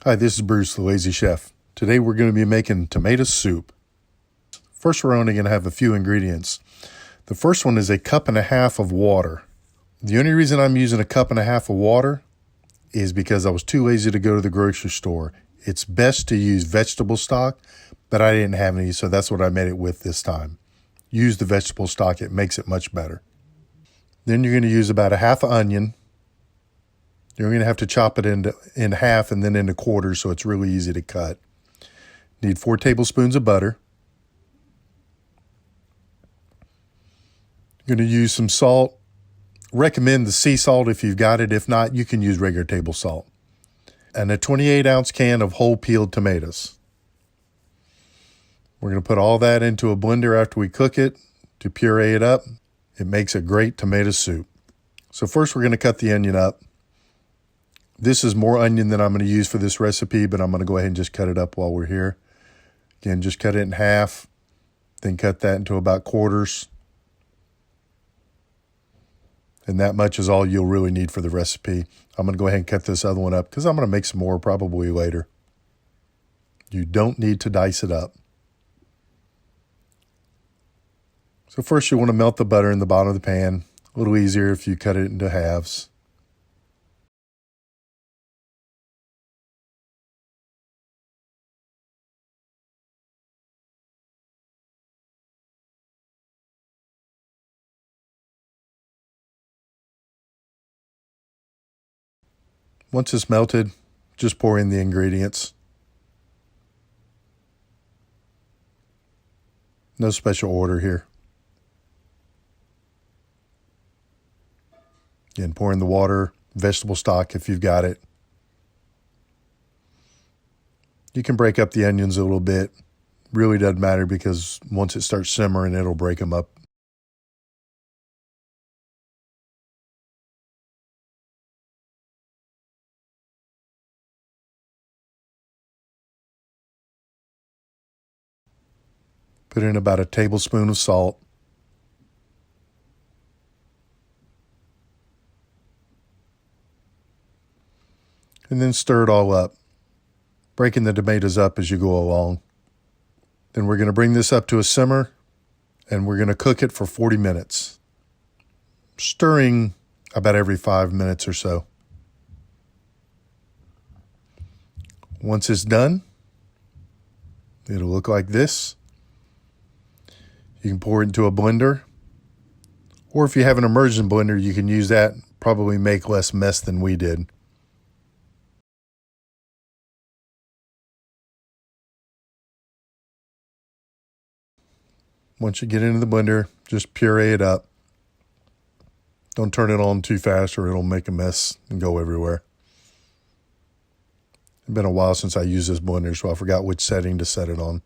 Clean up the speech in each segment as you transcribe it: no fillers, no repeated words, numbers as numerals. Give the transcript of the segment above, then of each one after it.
Hi, this is Bruce, the Lazy Chef. Today we're going to be making tomato soup. First, we're only going to have a few ingredients. The first one is a 1.5 cups of water. The only reason I'm using a 1.5 cups of water is because I was too lazy to go to the grocery store. It's best to use vegetable stock, but I didn't have any, so that's what I made it with this time. Use the vegetable stock, it makes it much better. Then you're going to use about a half an onion. You're going to have to chop it in half and then into quarters so it's really easy to cut. Need 4 tablespoons of butter. You're going to use some salt. Recommend the sea salt if you've got it. If not, you can use regular table salt. And a 28-ounce can of whole peeled tomatoes. We're going to put all that into a blender after we cook it to puree it up. It makes a great tomato soup. So first we're going to cut the onion up. This is more onion than I'm going to use for this recipe, but I'm going to go ahead and just cut it up while we're here. Again, just cut it in half, then cut that into about quarters. And that much is all you'll really need for the recipe. I'm going to go ahead and cut this other one up because I'm going to make some more probably later. You don't need to dice it up. So first you want to melt the butter in the bottom of the pan. A little easier if you cut it into halves. Once it's melted, just pour in the ingredients. No special order here. Again, pour in the water, vegetable stock if you've got it. You can break up the onions a little bit. Really doesn't matter because once it starts simmering, it'll break them up. Put in about a tablespoon of salt. And then stir it all up, breaking the tomatoes up as you go along. Then we're going to bring this up to a simmer, and we're going to cook it for 40 minutes, stirring about every 5 minutes or so. Once it's done, it'll look like this. You can pour it into a blender, or if you have an immersion blender, you can use that, probably make less mess than we did. Once you get into the blender, just puree it up. Don't turn it on too fast or it'll make a mess and go everywhere. It's been a while since I used this blender, so I forgot which setting to set it on.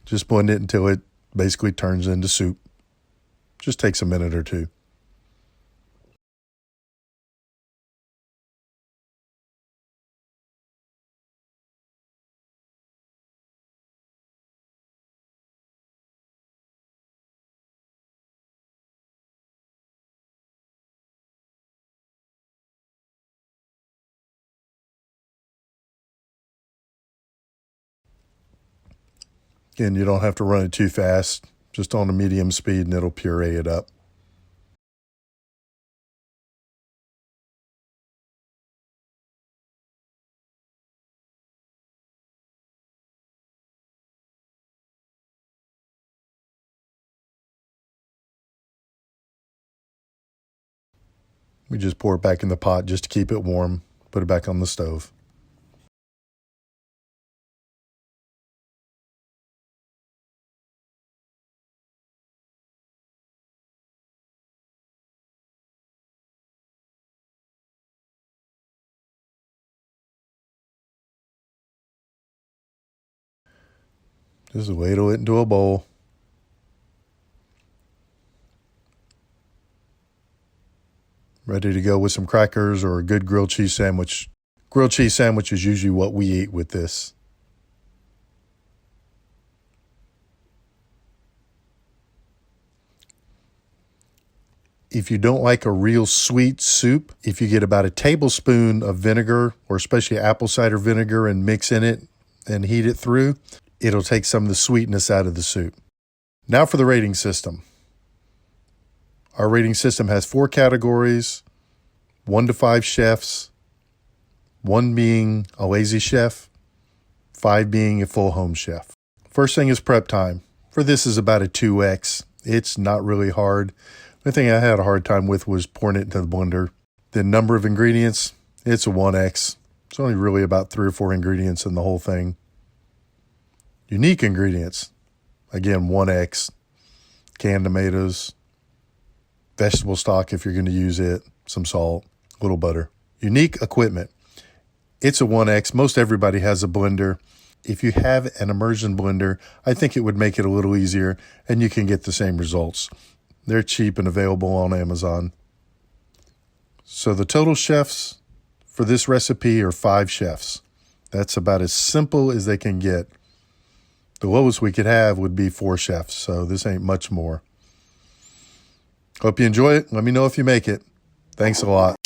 Just blend it until it basically turns into soup. Just takes a minute or two. Again, you don't have to run it too fast, just on a medium speed and it'll puree it up. We just pour it back in the pot just to keep it warm, put it back on the stove. Just ladle it into a bowl. Ready to go with some crackers or a good grilled cheese sandwich. Grilled cheese sandwich is usually what we eat with this. If you don't like a real sweet soup, if you get about a tablespoon of vinegar, or especially apple cider vinegar, and mix in it and heat it through, it'll take some of the sweetness out of the soup. Now for the rating system. Our rating system has 4 categories, 1 to 5 chefs, 1 being a lazy chef, 5 being a full home chef. First thing is prep time. For this is about a 2x. It's not really hard. The thing I had a hard time with was pouring it into the blender. The number of ingredients, it's a 1x. It's only really about 3 or 4 ingredients in the whole thing. Unique ingredients, again, 1x. Canned tomatoes, vegetable stock if you're going to use it, some salt, a little butter. Unique equipment, it's a 1x. Most everybody has a blender. If you have an immersion blender, I think it would make it a little easier and you can get the same results. They're cheap and available on Amazon. So the total chefs for this recipe are 5 chefs. That's about as simple as they can get. The lowest we could have would be 4 chefs, so this ain't much more. Hope you enjoy it. Let me know if you make it. Thanks a lot.